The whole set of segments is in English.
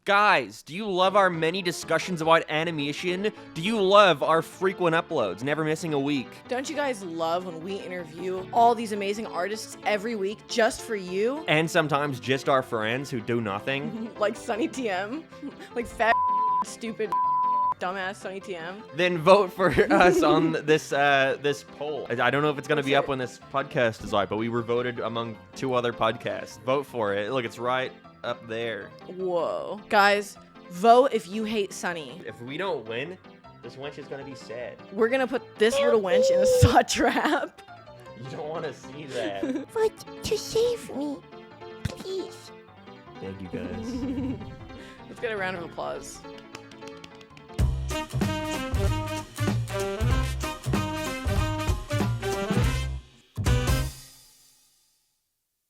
Guys, do you love our many discussions about animation? Do you love our frequent uploads, never missing a week? Don't you guys love when we interview all these amazing artists every week just for you? And sometimes just our friends who do nothing? Like Sunny TM? Like fat, stupid, dumbass Sunny TM? Then vote for us on this poll. I don't know if it's going to be up when this podcast is out, but we were voted among 2 other podcasts. Vote for it. Look, it's right up there. Whoa. Guys, vote if you hate Sunny. If we don't win, this wench is going to be sad. We're gonna put this little wench in a saw trap. You don't want to see that. But to save me, please. Thank you, guys. Let's get a round of applause.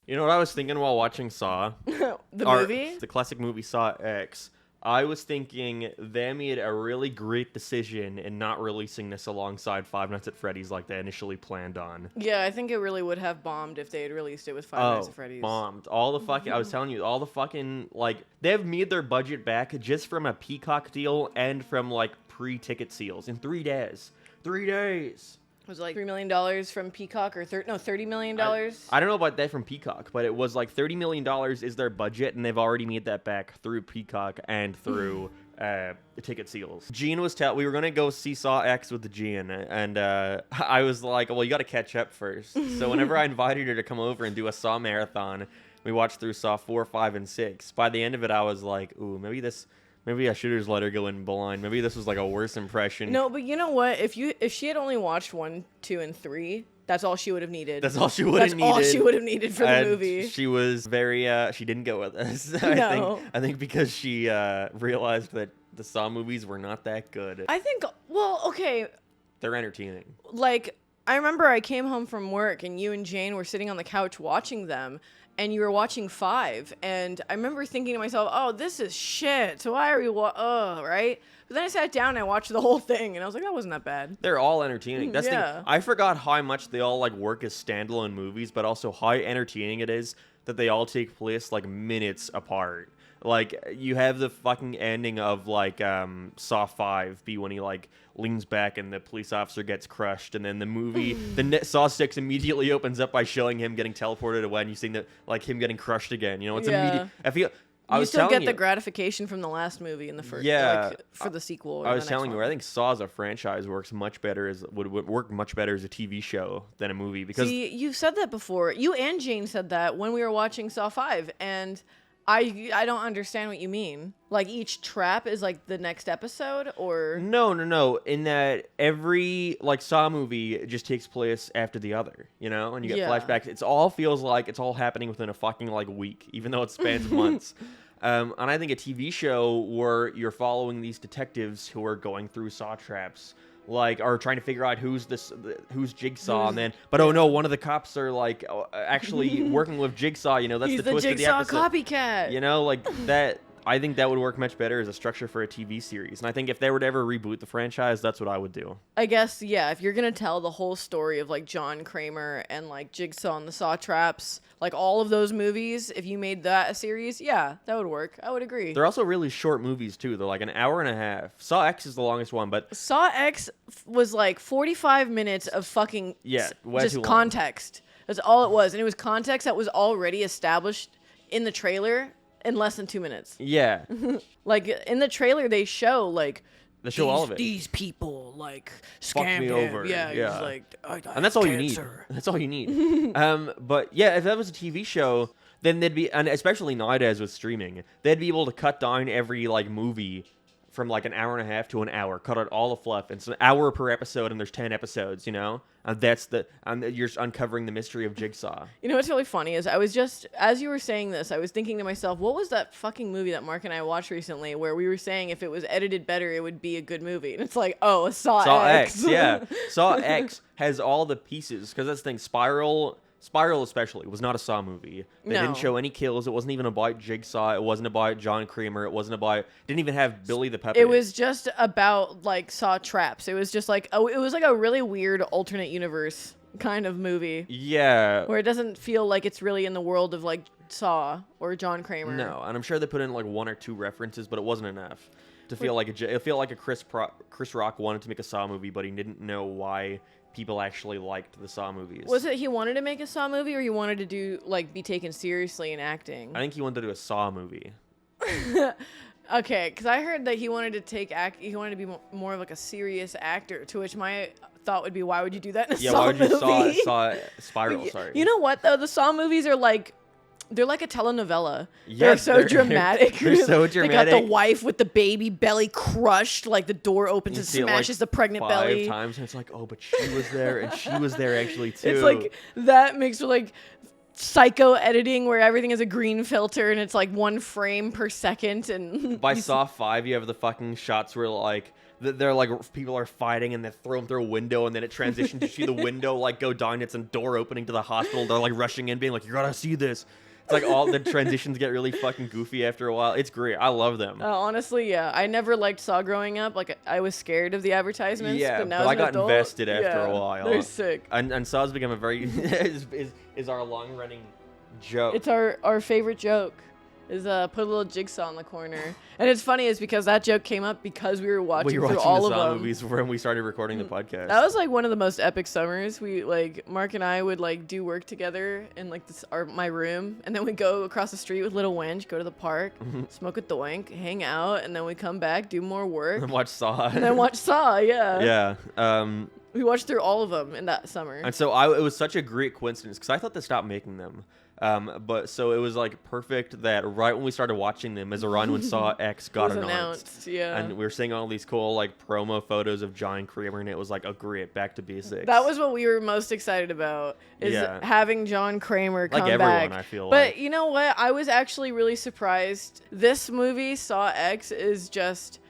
You know what I was thinking while watching Saw? The movie? The classic movie Saw X. I was thinking they made a really great decision in not releasing this alongside Five Nights at Freddy's like they initially planned on. Yeah, I think it really would have bombed if they had released it with Five Nights at Freddy's. Bombed. All the fucking, I was telling you, all the fucking, like, they've made their budget back just from a Peacock deal and from, like, pre-ticket sales in 3 days. 3 days. It was like $3 million from Peacock or $30 million. I don't know about that from Peacock, but it was like $30 million is their budget, and they've already made that back through Peacock and through ticket sales. Jean was we were gonna go see Saw X with the Jean, and I was like, well, you got to catch up first. So whenever I invited her to come over and do a Saw marathon, we watched through Saw 4, 5, and 6. By the end of it, I was like, ooh, maybe I should have just let her go in blind. Maybe this was like a worse impression. No, but you know what? If she had only watched 1, 2, and 3, that's all she would have needed. That's all she would have needed. That's all she would have needed for the movie. She was very. She didn't go with us. No. I think because she realized that the Saw movies were not that good. I think. Well, okay. They're entertaining. Like, I remember I came home from work and you and Jane were sitting on the couch watching them. And you were watching 5, and I remember thinking to myself, "Oh, this is shit. So why are we right?" But then I sat down and I watched the whole thing, and I was like, "That wasn't that bad." They're all entertaining. That's yeah. the thing. I forgot how much they all like work as standalone movies, but also how entertaining it is that they all take place like minutes apart. Like, you have the fucking ending of, like, Saw 5 be when he, like, leans back and the police officer gets crushed, and then the movie, Saw 6 immediately opens up by showing him getting teleported away, and you see that, like, him getting crushed again. You know, it's immediate. You still get the gratification from the last movie in the first, like, for the sequel. Or I was the telling next you, one. I think Saw as a franchise would work much better as a TV show than a movie, because See, you've said that before. You and Jane said that when we were watching Saw 5, and I don't understand what you mean. Like, each trap is like the next episode, or no. In that every like Saw movie just takes place after the other, you know, and you get flashbacks. It all feels like it's all happening within a fucking like week, even though it spans months. And I think a TV show where you're following these detectives who are going through Saw traps, like, are trying to figure out who's Jigsaw, and then, but oh no, one of the cops are like actually working with Jigsaw. You know, that's he's the twist of the Jigsaw episode. copycat. You know, like that. I think that would work much better as a structure for a TV series. And I think if they were to ever reboot the franchise, that's what I would do. I guess, yeah, if you're going to tell the whole story of, like, John Kramer and, like, Jigsaw and the Saw Traps, like, all of those movies, if you made that a series, yeah, that would work. I would agree. They're also really short movies, too. They're like an hour and a half. Saw X is the longest one, but... Saw X was, like, 45 minutes of fucking just context. That's all it was. And it was context that was already established in the trailer in less than 2 minutes. Yeah. Like, in the trailer, they show, like, they show all of it. These people, like, fuck me over. Yeah. He's like, and that's all you need. That's all you need. But yeah, if that was a TV show, then they'd be, and especially nowadays with streaming, they'd be able to cut down every like movie from like an hour and a half to an hour, cut out all the fluff. It's an hour per episode, and there's 10 episodes, you know? And you're just uncovering the mystery of Jigsaw. You know what's really funny is I was just, as you were saying this, I was thinking to myself, what was that fucking movie that Mark and I watched recently where we were saying if it was edited better, it would be a good movie? And it's like, oh, Saw X. Yeah. Saw X has all the pieces, because that's the thing, Spiral especially was not a Saw movie. They didn't show any kills. It wasn't even about Jigsaw. It wasn't about John Kramer. It wasn't about... Didn't even have Billy the Puppet. It was just about, like, Saw traps. It was just like... Oh, it was like a really weird alternate universe kind of movie Yeah. where it doesn't feel like it's really in the world of like Saw or John Kramer. No, and I'm sure they put in like 1 or 2 references, but it wasn't enough to feel like it felt like a Chris Rock wanted to make a Saw movie, but he didn't know why people actually liked the Saw movies. Was it he wanted to make a Saw movie, or he wanted to do like be taken seriously in acting? I think he wanted to do a Saw movie. Okay, because I heard that he wanted to be more of like a serious actor. To which my thought would be, why would you do that in a Yeah, Saw why would you movie? Saw Spiral? Sorry. You know what though? The Saw movies are like. They're like a telenovela. Yes, they're so dramatic. They're so dramatic. They got the wife with the baby belly crushed, like the door opens You and see it, smashes the pregnant 5 belly. times, and it's like, oh, but she was there, and she was there actually too. It's like that mixed with like psycho editing where everything is a green filter and it's like 1 frame per second. And by Saw 5, you have the fucking shots where like they're like people are fighting and they throw them through a window, and then it transitions to see the window like go down. It's a door opening to the hospital. They're like rushing in, being like, "You gotta see this." It's like all the transitions get really fucking goofy after a while. It's great. I love them. Honestly, yeah. I never liked Saw growing up. Like, I was scared of the advertisements. Yeah, but now but as I an got adult, invested after yeah, a while. They're sick. And Saw's become a very is our long running joke. It's our favorite joke. Is put a little jigsaw in the corner. And it's funny is because that joke came up because we were watching through all the of Saw them. movies when we started recording the podcast. That was like one of the most epic summers. We like Mark and I would like do work together in like my room, and then we go across the street with little Wench, go to the park, smoke a doink, hang out, and then we come back, do more work, and watch Saw. and then watch Saw. Yeah. Yeah. We watched through all of them in that summer. And so it was such a great coincidence because I thought they stopped making them. But so it was like perfect that right when we started watching them is around when Saw X got was announced. Yeah. And we were seeing all these cool like promo photos of John Kramer, and it was like a great back to basics. That was what we were most excited about, is having John Kramer come like everyone, back. I feel but like. you know what? I was actually really surprised. This movie, Saw X, is just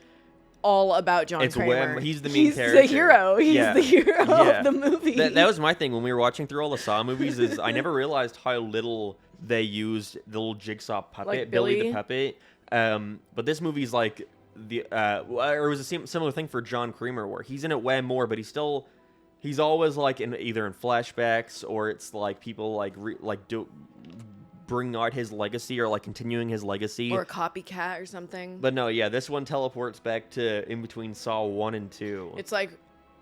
all about John Kramer. He's the main character. He's the hero. He's the hero of the movie. That was my thing when we were watching through all the Saw movies. Is I never realized how little they used the little jigsaw puppet, Like Billy Billy? the puppet. But this movie's like or it was a similar thing for John Kramer where he's in it way more, but he's always like either in flashbacks or it's like people like bring out his legacy or like continuing his legacy. Or a copycat or something. But no, yeah, this one teleports back to in between Saw 1 and 2.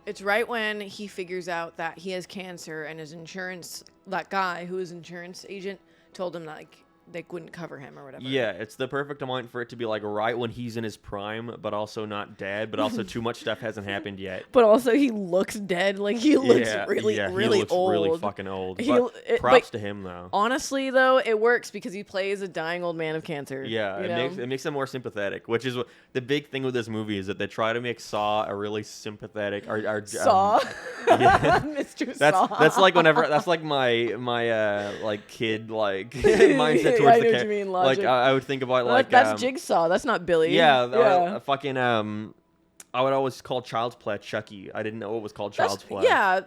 It's right when he figures out that he has cancer, and his insurance, that guy who is insurance agent, told him that like they wouldn't cover him or whatever. Yeah, it's the perfect amount for it to be like right when he's in his prime, but also not dead, but also too much stuff hasn't happened yet. But also he looks dead. Like he looks really he looks old. really fucking old. But Props to him though. Honestly though, it works because he plays a dying old man of cancer. Yeah, it makes him more sympathetic, which is the big thing with this movie is that they try to make Saw a really sympathetic Saw. Yeah. Mr. Saw. That's like whenever that's like my like kid like mindset towards I the know what you mean, logic. Like I would think about Well, like that's Jigsaw. That's not Billy. Yeah. Fucking I would always call Child's Play Chucky. I didn't know it was called Child's Play. Yeah,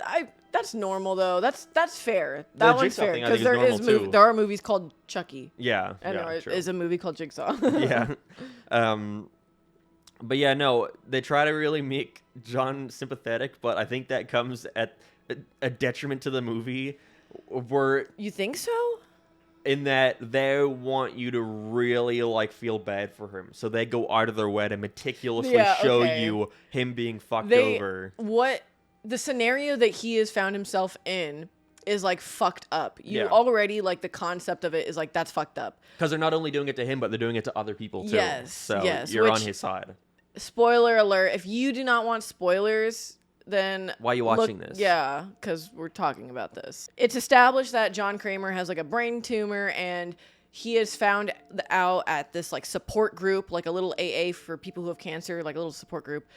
that's normal though. That's fair. That one's Jigsaw fair thing, I think, is normal, too. there are movies called Chucky. Yeah. And there true. is a movie called Jigsaw. Yeah. But yeah, no, they try to really make John sympathetic, but I think that comes at a detriment to the movie. Where You think so? in that they want you to really like feel bad for him, so they go out of their way to meticulously show you him being fucked over. What the scenario that he has found himself in is like fucked up. Already like the concept of it is like that's fucked up. Because they're not only doing it to him, but they're doing it to other people too. Yes, you're on his side. Spoiler alert! If you do not want spoilers, then why are you watching this? Yeah, because we're talking about this. It's established that John Kramer has like a brain tumor, and he has found out at this like support group, like a little AA for people who have cancer, like a little support group.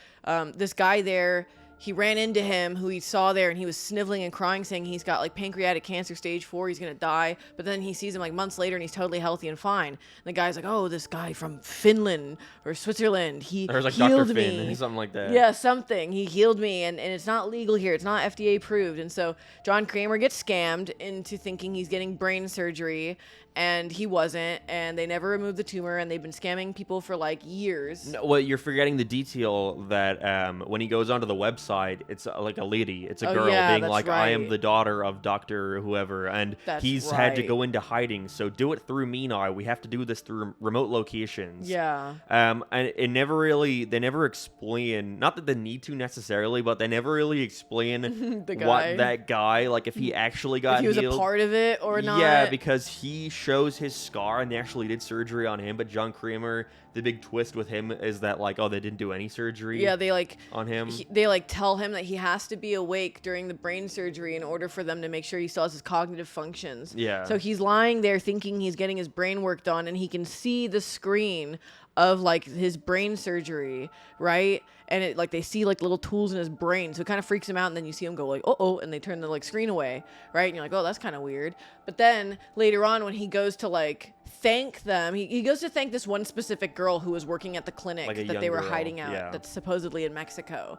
This guy there, he ran into him who he saw there, and he was sniveling and crying, saying he's got like pancreatic cancer stage 4, he's gonna die. But then he sees him like months later, and he's totally healthy and fine. And the guy's like, "Oh, this guy from Finland or Switzerland, he There's like healed Dr. me." Finn, something like that. Yeah, something. He healed me, and it's not legal here. It's not FDA approved. And so John Kramer gets scammed into thinking he's getting brain surgery, and he wasn't, and they never removed the tumor, and they've been scamming people for like years. No, well, you're forgetting the detail that when he goes onto the website, it's like a lady, it's a girl being that's like, I am right. the daughter of Dr. whoever, and That's he's had to right. go into hiding, so do it through me now. We have to do this through remote locations. Yeah. And they never explain, not that they need to necessarily, but they never really explain The guy. what that guy, like if he actually got If he was healed. a part of it or not. Yeah, because he shows his scar and they actually did surgery on him, but John Kramer, the big twist with him is that like, oh, they didn't do any surgery Yeah, they like on him. they like tell him that he has to be awake during the brain surgery in order for them to make sure he still has his cognitive functions. Yeah. So he's lying there thinking he's getting his brain worked on, and he can see the screen of like his brain surgery, right? And it like they see like little tools in his brain, so it kind of freaks him out. And then you see him go like, oh, and they turn the like screen away, right? And you're like, oh, that's kind of weird. But then later on, when he goes to like thank them, he goes to thank this one specific girl who was working at the clinic Like a that young they were girl, hiding out. yeah. That's supposedly in Mexico.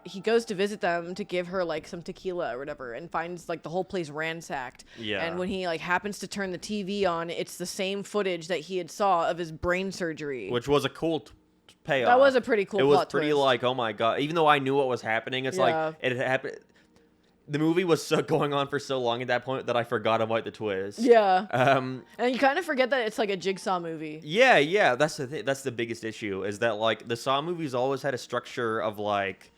He goes to visit them to give her like some tequila or whatever, and finds like the whole place ransacked. Yeah. And when he like happens to turn the TV on, it's the same footage that he had saw of his brain surgery. Which was a cool payoff. That was a pretty cool It was plot pretty twist. like, oh my god. Even though I knew what was happening, it's Yeah. like it had happened. The movie was so going on for so long at that point that I forgot about the twist. Yeah. Um. And you kind of forget that it's like a Jigsaw movie. Yeah. That's the that's the biggest issue is that like the Saw movies always had a structure of like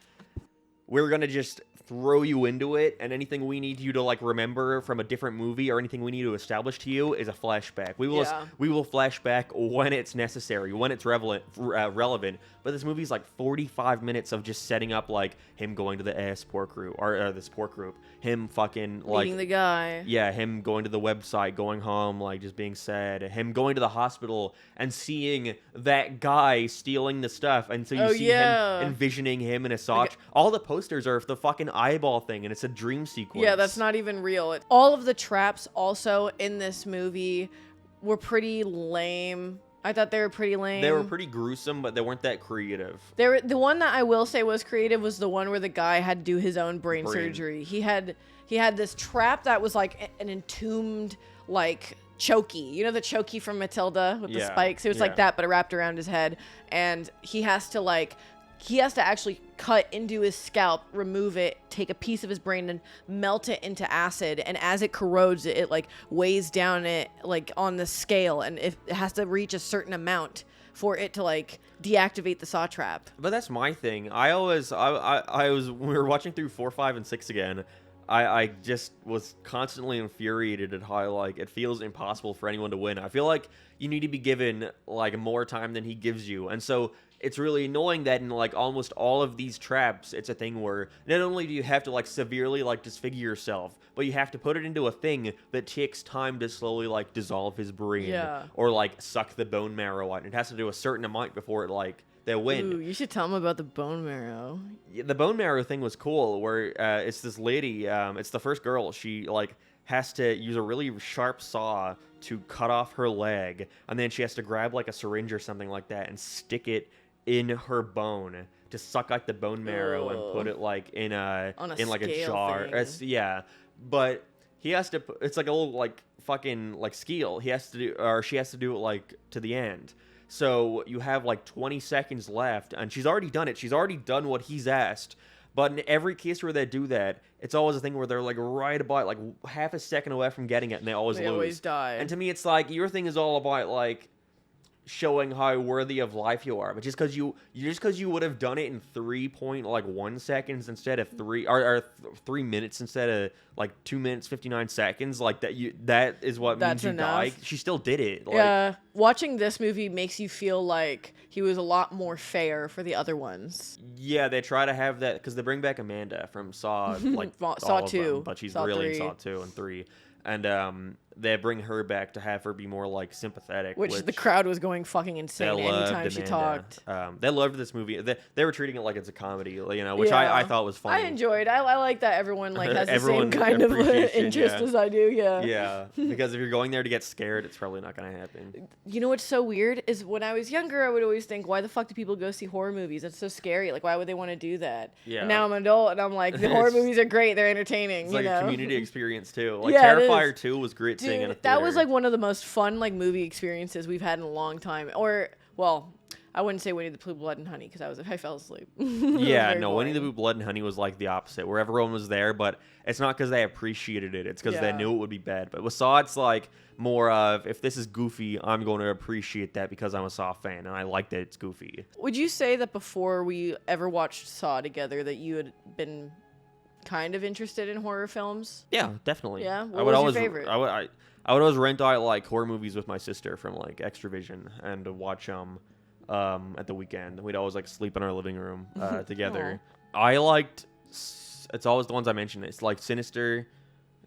we're gonna just throw you into it, and anything we need you to like remember from a different movie or anything we need to establish to you is a flashback. We will Yeah. we will flashback when it's necessary, when it's relevant. But this movie's like 45 minutes of just setting up like him going to the support group or the support group, him fucking like Meeting the guy. yeah, him going to the website, going home, like just being sad, him going to the hospital and seeing that guy stealing the stuff, and so you Oh, see yeah. him envisioning him in a sock. All the posters are of the fucking eyeball thing, and it's a dream sequence. Yeah, that's not even real. All of the traps also in this movie were pretty lame. I thought they were pretty lame. They were pretty gruesome, but they weren't that creative. The one that I will say was creative was the one where the guy had to do his own brain surgery. He had this trap that was like an entombed like chokey. You know the chokey from Matilda with the Yeah, spikes? It was like yeah. that, but it wrapped around his head. And he has to actually cut into his scalp, remove it, take a piece of his brain and melt it into acid. And as it corrodes it, it like weighs down it like on the scale, and it has to reach a certain amount for it to like deactivate the saw trap. But that's my thing. I was when we were watching through 4, 5, and 6 again. I just was constantly infuriated at how like it feels impossible for anyone to win. I feel like you need to be given like more time than he gives you, and so it's really annoying that in like almost all of these traps, it's a thing where not only do you have to like severely like disfigure yourself, but you have to put it into a thing that takes time to slowly like dissolve his brain, Yeah. or like suck the bone marrow out. It has to do a certain amount before it like they win. Ooh, you should tell him about the bone marrow. Yeah, the bone marrow thing was cool where it's this lady, it's the first girl, she like has to use a really sharp saw to cut off her leg, and then she has to grab like a syringe or something like that and stick it in her bone to suck out the bone marrow and put it like in a scale jar. thing. Yeah, but he has to it's like a little like fucking like skill he has to do, or she has to do it like to the end. So you have like 20 seconds left, and she's already done it. She's already done what he's asked. But in every case where they do that, it's always a thing where they're like right about like half a second away from getting it, and they always They lose. always die. And to me, it's like your thing is all about like showing how worthy of life you are. But just because you would have done it in 3.1 seconds instead of 3 minutes instead of like 2 minutes 59 seconds, like that is what That's means you enough. die. She still did it. Like, Yeah, watching this movie makes you feel like he was a lot more fair for the other ones. Yeah, they try to have that because they bring back Amanda from Saw, like Saw all of 2, them, but she's Saw really 3. in Saw 2 and 3, and they bring her back to have her be more like sympathetic, Which the crowd was going fucking they insane loved anytime she Amanda. talked. They loved this movie. They were treating it like it's a comedy, you know, which Yeah. I thought was funny. I enjoyed. I like that everyone like has the Everyone same kind of appreciation, interest yeah. as I do. Yeah. Yeah, because if you're going there to get scared, it's probably not going to happen. You know what's so weird is when I was younger, I would always think, why the fuck do people go see horror movies? That's so scary. Like, why would they want to do that? Yeah. And now I'm an adult, and I'm like, the horror It's- movies are great. They're entertaining. It's you like know? a community experience too. Like Yeah, it Terrifier is. 2 was great too. in a Dude, that was theater. like one of the most fun like movie experiences we've had in a long time. Or, well, I wouldn't say Winnie the Pooh, Blood and Honey because I fell asleep. Yeah, no, Winnie the boring. Pooh, Blood and Honey was like the opposite, where everyone was there, but it's not because they appreciated it. It's because they Yeah. knew it would be bad. But with Saw, it's like more of, if this is goofy, I'm going to appreciate that because I'm a Saw fan, and I like that it's goofy. Would you say that before we ever watched Saw together that you had been kind of interested in horror films? Yeah, definitely. Yeah? What I would was your always, favorite? I would always rent out like horror movies with my sister from like Extravision and watch at the weekend. We'd always like sleep in our living room together. I liked. It's always the ones I mentioned. It's like Sinister.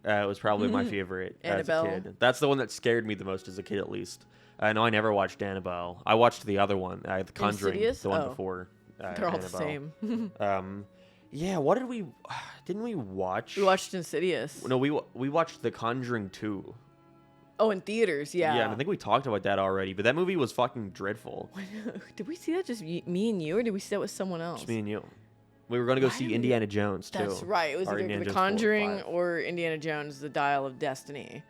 Was probably my favorite as a Annabelle. kid. That's the one that scared me the most as a kid, at least. No, I never watched Annabelle. I watched the other one, The Conjuring, Insidious? the one Oh. before. They're all the Annabelle. same. Yeah. What did we? Didn't we watch? We watched Insidious. No, we watched The Conjuring 2. Oh, in theaters, yeah. Yeah, and I think we talked about that already, but that movie was fucking dreadful. Did we see that just me and you, or did we see that with someone else? Just me and you. We were going to go Why see did we- Indiana Jones, too. That's right. It was Or either Indiana The Jones 4 or Conjuring 5. or Indiana Jones, The Dial of Destiny.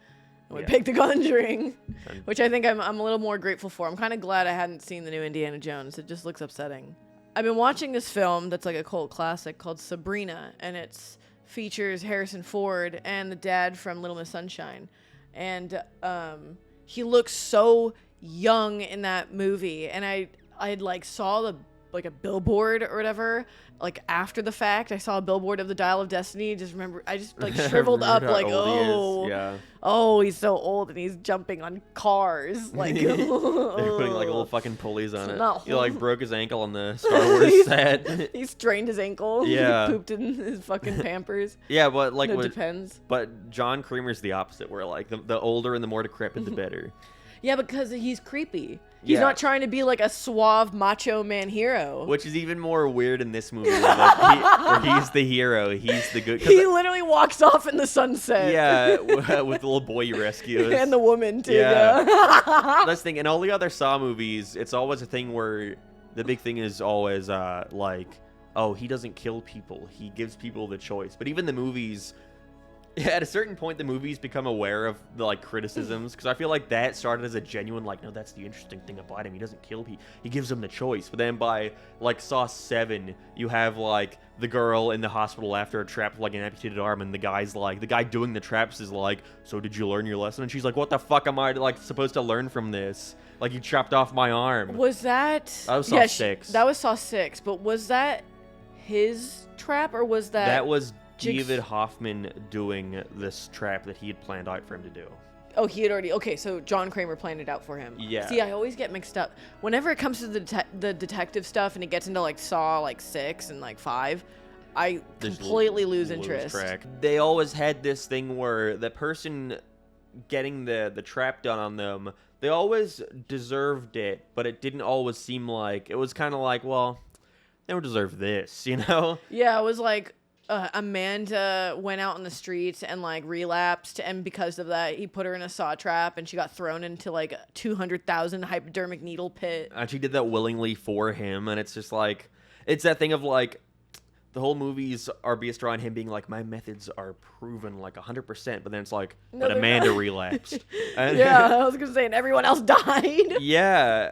And we Yeah. picked The Conjuring, And- which I think I'm a little more grateful for. I'm kind of glad I hadn't seen the new Indiana Jones. It just looks upsetting. I've been watching this film that's like a cult classic called Sabrina, and it features Harrison Ford and the dad from Little Miss Sunshine. And he looks so young in that movie, and I like saw like a billboard or whatever, like after the fact. I saw a billboard of the Dial of Destiny. I just like shriveled up, Remembered like, how old he is. oh, Yeah. oh, he's so old and he's jumping on cars, like They're putting like little fucking pulleys on It's it. not He like broke his ankle on the Star Wars set. He strained his ankle. Yeah. He pooped in his fucking Pampers. Yeah, but like No, when- depends. But John Kramer's the opposite, where like the older and the more decrepit, the better. Yeah, because he's creepy. He's Yeah. not trying to be like a suave macho man hero. Which is even more weird in this movie, where he's the hero, he's the good. 'cause He literally walks off in the sunset. yeah, with the little boy he rescues. And the woman too. Yeah. Yeah. That's the thing. In all the other Saw movies, it's always a thing where the big thing is always like, oh, he doesn't kill people. He gives people the choice. But even the movies, at a certain point, the movies become aware of the like criticisms, because I feel like that started as a genuine like, no, that's the interesting thing about him. He doesn't kill people. He gives them the choice. But then by like Saw 7, you have like the girl in the hospital after a trap with like an amputated arm, and the guy doing the traps is like, so did you learn your lesson? And she's like, what the fuck am I like supposed to learn from this? Like, you chopped off my arm. Was that? That was Saw 6. That was Saw 6. But was that his trap or was that? That was Jigs- David Hoffman doing this trap that he had planned out for him to do. Oh, he had already. Okay, so John Kramer planned it out for him. Yeah. See, I always get mixed up whenever it comes to the detective stuff, and it gets into like Saw like 6 and like 5. I Just completely lose lose interest. track. They always had this thing where the person getting the trap done on them, they always deserved it, but it didn't always seem like, it was kind of like, well, they don't deserve this, you know? Yeah, it was like Amanda went out in the streets and like relapsed, and because of that, he put her in a saw trap, and she got thrown into like a 200,000 hypodermic needle pit. And she did that willingly for him, and it's just like, it's that thing of like, the whole movies are based around him being like, my methods are proven like 100%, but then it's like, No, but they're Amanda not. relapsed. And- Yeah, I was gonna say, and everyone else died. Yeah,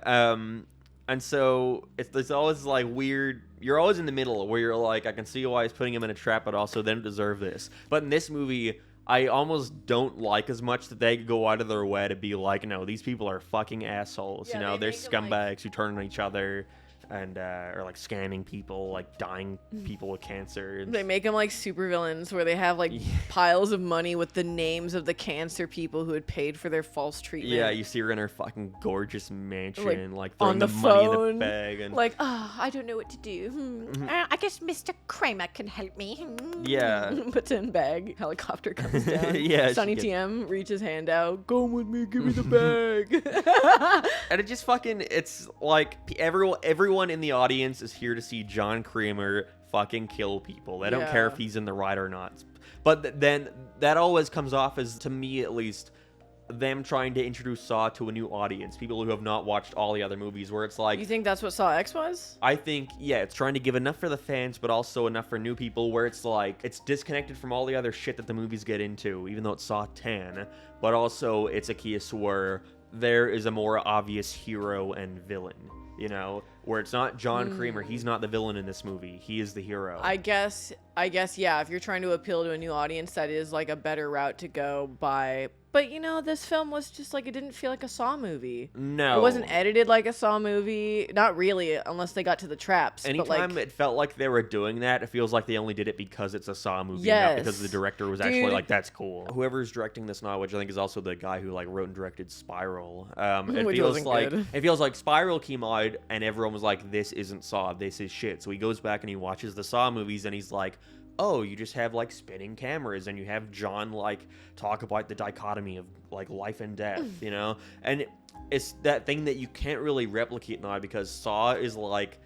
and so it's always like weird. You're always in the middle where you're like, I can see why he's putting him in a trap, but also they don't deserve this. But in this movie, I almost don't like as much that they go out of their way to be like, no, these people are fucking assholes. Yeah, you know, they they're make 'em, like- scumbags who turn on each other and are like scamming people, like dying people with cancer. It's- They make them like supervillains where they have like Yeah. piles of money with the names of the cancer people who had paid for their false treatment. Yeah, you see her in her fucking gorgeous mansion, like throwing on the the money in phone, the bag, and like, oh, I don't know what to do. I guess Mr. Kramer can help me. yeah, Puts it in bag. Helicopter comes down. Yeah, she Sonny gets- TM reaches hand out. Come with me, give me the bag. and it just fucking, it's like everyone in the audience is here to see John Kramer fucking kill people. They don't care Yeah. if he's in the right or not. But then that always comes off as, to me at least, them trying to introduce Saw to a new audience, people who have not watched all the other movies, where it's like... You think that's what Saw X was? I think, yeah, it's trying to give enough for the fans, but also enough for new people, where it's like, it's disconnected from all the other shit that the movies get into, even though it's Saw 10, but also it's a case where there is a more obvious hero and villain, you know, where it's not John Kramer, he's not the villain in this movie, he is the hero. I guess, yeah, if you're trying to appeal to a new audience, that is like a better route to go by. But, you know, this film was just like, it didn't feel like a Saw movie. No. It wasn't edited like a Saw movie. Not really, unless they got to the traps. Anytime it felt like they were doing that, it feels like they only did it because it's a Saw movie, not because the director was actually like, that's cool. Whoever's directing this now, which I think is also the guy who like wrote and directed Spiral, it feels like Spiral came out and everyone was like, this isn't Saw, this is shit. So he goes back and he watches the Saw movies and he's like, oh, you just have like spinning cameras and you have John like talk about the dichotomy of like life and death, you know? And it's that thing that you can't really replicate now because Saw is like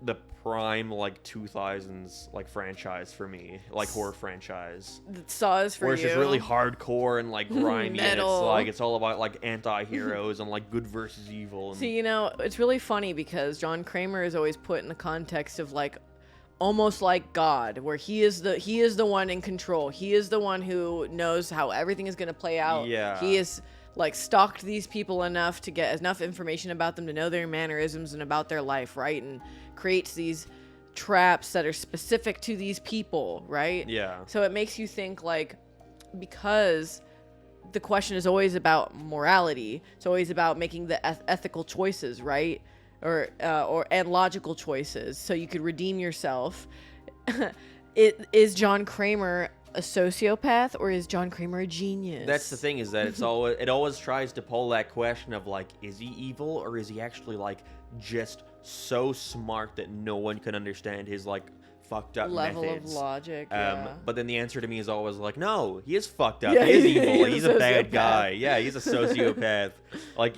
the prime like 2000s like franchise for me, like horror franchise. Saw is for you. Where it's just really hardcore and like grimy and Metal. it's all about like anti-heroes and like good versus evil. And... See, you know, it's really funny because John Kramer is always put in the context of like almost like God, where he is the one in control. He is the one who knows how everything is going to play out. Yeah. He is like stalked these people enough to get enough information about them to know their mannerisms and about their life, right? And creates these traps that are specific to these people, right? Yeah. So it makes you think like, because the question is always about morality, it's always about making the ethical choices, right? And logical choices, so you could redeem yourself. Is John Kramer a sociopath or is John Kramer a genius? That's the thing, is that it always tries to pull that question of like, is he evil or is he actually like just so smart that no one can understand his like fucked up level methods. of logic. Yeah. But then the answer to me is always like, no, he is fucked up. Yeah, he is evil. he's He's a a bad sociopath. guy. Yeah, he's a sociopath. Like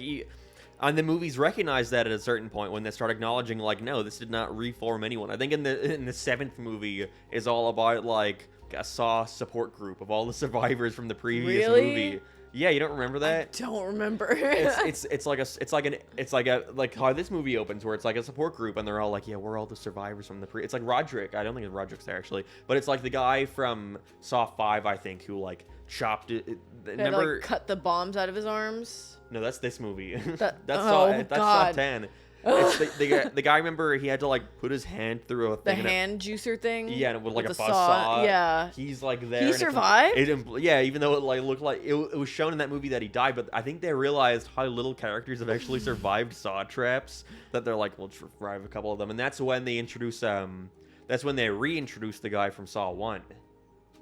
and the movies recognize that at a certain point when they start acknowledging like, no, this did not reform anyone. I think in the seventh movie is all about like a Saw support group of all the survivors from the previous Really? movie. Yeah, you don't remember that? I don't remember. It's like how this movie opens, where it's like a support group and they're all like, yeah, we're all the survivors from the it's like Roderick. I don't think Roderick's there actually, but it's like the guy from Saw 5, I think, who like chopped it. Remember? Like cut the bombs out of his arms. No, that's this movie. That's Saw God. 10. It's the guy. Remember, he had to like put his hand through a The thing. hand juicer thing. Yeah, and with like a the buzz saw. Yeah. He's like there. He and it's, survived? yeah, even though it like looked like it was shown in that movie that he died, but I think they realized how little characters have actually survived saw traps that they're like, we'll survive a couple of them, and that's when they introduce that's when they reintroduce the guy from Saw 1.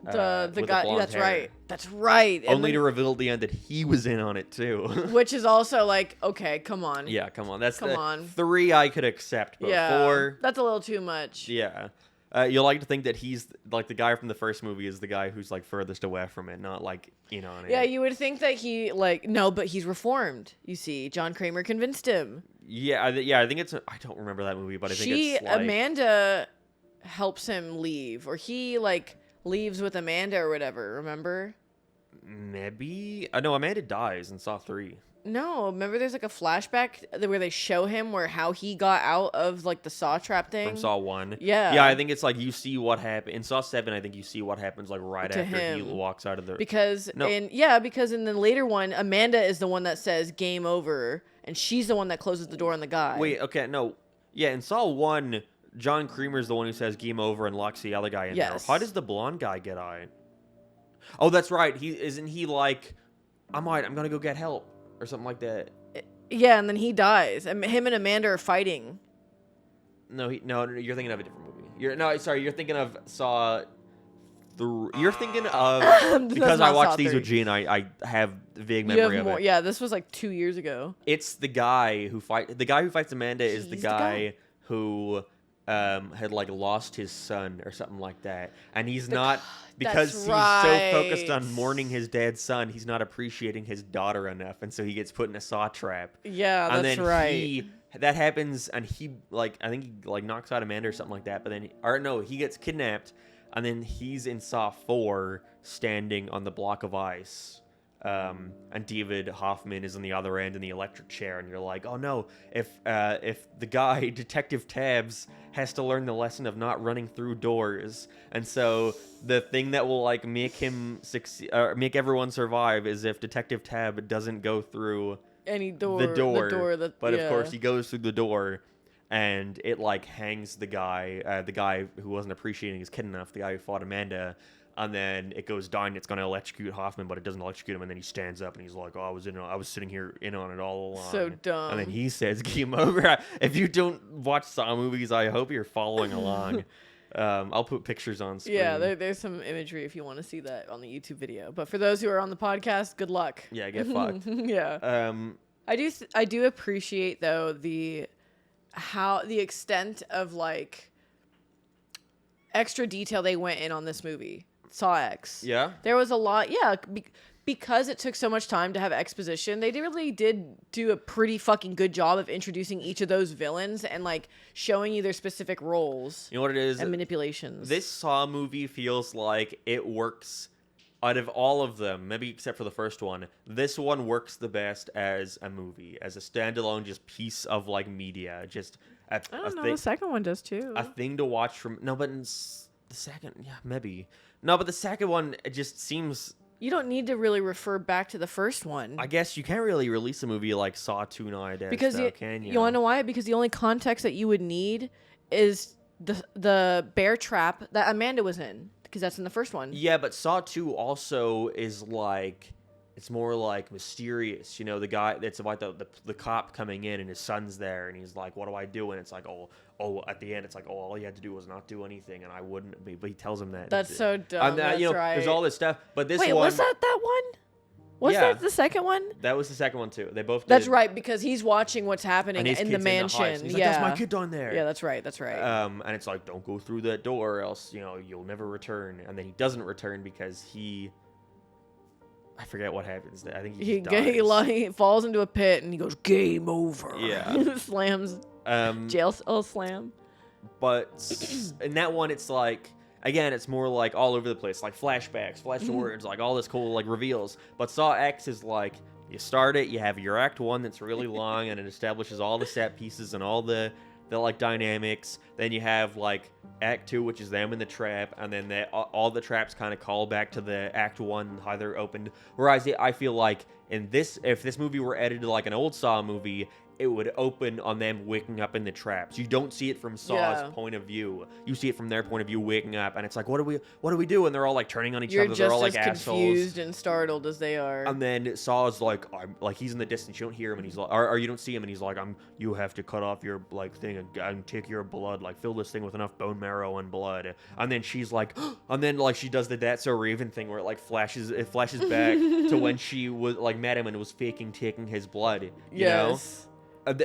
The with guy. blonde That's hair. right. That's right. And Only to reveal at the end that he was in on it too. which is also like, okay, come on. Yeah, come on. That's Come on. 3 I could accept, but Yeah. 4. That's a little too much. Yeah. You'll like to think that he's like the guy from the first movie is the guy who's like furthest away from it, not like in on it. Yeah, you would think that he like no, but he's reformed. You see, John Kramer convinced him. Yeah, I think it's. I don't remember that movie, but I think it's like, Amanda helps him leave, or he like leaves with Amanda or whatever. Remember? maybe. No, Amanda dies in Saw 3. No, remember there's like a flashback where they show him how he got out of like the saw trap thing From Saw 1. Yeah. Yeah, I think it's like you see what happened. In Saw 7, I think you see what happens like right To after he him. walks out of the... because No. because in the later one, Amanda is the one that says game over, and she's the one that closes the door on the guy. Wait, okay, no. Yeah, in Saw 1, John Creamer's the one who says game over and locks the other guy in Yes. there. How does the blonde guy get out? Oh, that's right. Isn't he like, I'm gonna go get help or something like that. Yeah, and then he dies, and him and Amanda are fighting. No, you're thinking of a different movie. You're thinking of Saw 3. You're thinking of because I not watched Saw these 3. with Gene. I have vague You memory have of more. it. Yeah, this was like 2 years ago. It's the guy who fights Amanda is the He's the guy guy. who had like lost his son or something like that, and he's not because That's he's so focused on right. mourning his dad's son, he's not appreciating his daughter enough, and so he gets put in a saw trap. Yeah, And that's then right. that happens, and he like I think he like knocks out Amanda or something like that. But then, or no, he gets kidnapped, and then he's in Saw 4, standing on the block of ice, and David Hoffman is on the other end in the electric chair, and you're like, oh no, if the guy Detective Tabbs has to learn the lesson of not running through doors, and so the thing that will like make him succeed, or make everyone survive, is if Detective Tabb doesn't go through Any door. But of course he goes through the door, and it like hangs the guy who wasn't appreciating his kid enough, the guy who fought Amanda. And then it goes down. It's going to electrocute Hoffman, but it doesn't electrocute him. And then he stands up and he's like, "Oh, I was sitting here in on it all along." So dumb. And then he says, "Game over." If you don't watch Saw movies, I hope you're following along. I'll put pictures on screen. Yeah, there's some imagery if you want to see that on the YouTube video. But for those who are on the podcast, good luck. Yeah, get fucked. Yeah. I do appreciate though the extent of like extra detail they went in on this movie. Saw X. Yeah? There was a lot, yeah, because it took so much time to have exposition, they really did do a pretty fucking good job of introducing each of those villains and, like, showing you their specific roles. You know what it is? And manipulations. This Saw movie feels like it works, out of all of them, maybe except for the first one, this one works the best as a movie, as a standalone just piece of, like, media. Just I don't know, the second one does too. A thing to watch from... No, but the second... Yeah, maybe... No, but the second one, it just seems... You don't need to really refer back to the first one. I guess you can't really release a movie like Saw 2 nowadays, because can you? You want to know why? Because the only context that you would need is the bear trap that Amanda was in, because that's in the first one. Yeah, but Saw 2 also is like... It's more like mysterious, you know, the guy that's about the cop coming in and his son's there and he's like, what do I do? And it's like, oh, at the end, it's like, oh, all you had to do was not do anything and I wouldn't be. But he tells him that. That's so dumb. That's right. There's all this stuff. But this Wait, one. was that one? Was that the second one? That was the second one too. They both did. That's right, because he's watching what's happening in the mansion. And he's like, that's my kid down there. Yeah, that's right. That's right. And it's like, don't go through that door or else, you know, you'll never return. And then he doesn't return because I forget what happens. I think he dies. He falls into a pit and he goes, game over. Yeah. Slams. Jail slam. But in that one, it's like, again, it's more like all over the place, like flashbacks, flash forwards, like all this cool like reveals. But Saw X is like, you start it, you have your Act 1 that's really long and it establishes all the set pieces and all the like dynamics. Then you have like Act 2, which is them in the trap, and then all the traps kind of call back to the Act 1, how they're opened. Whereas I feel like if this movie were edited like an old Saw movie, it would open on them waking up in the traps. You don't see it from Saw's point of view. You see it from their point of view waking up, and it's like, what do we do? And they're all like turning on each other. They're all like assholes. You're just as confused and startled as they are. And then Saw's like, he's in the distance. You don't hear him, and he's like, or you don't see him, and he's like, you have to cut off your like thing and take your blood, like fill this thing with enough bone marrow and blood. And then she's like, and then like she does the That's So Raven thing where it flashes back to when she was like met him and was faking taking his blood. You know?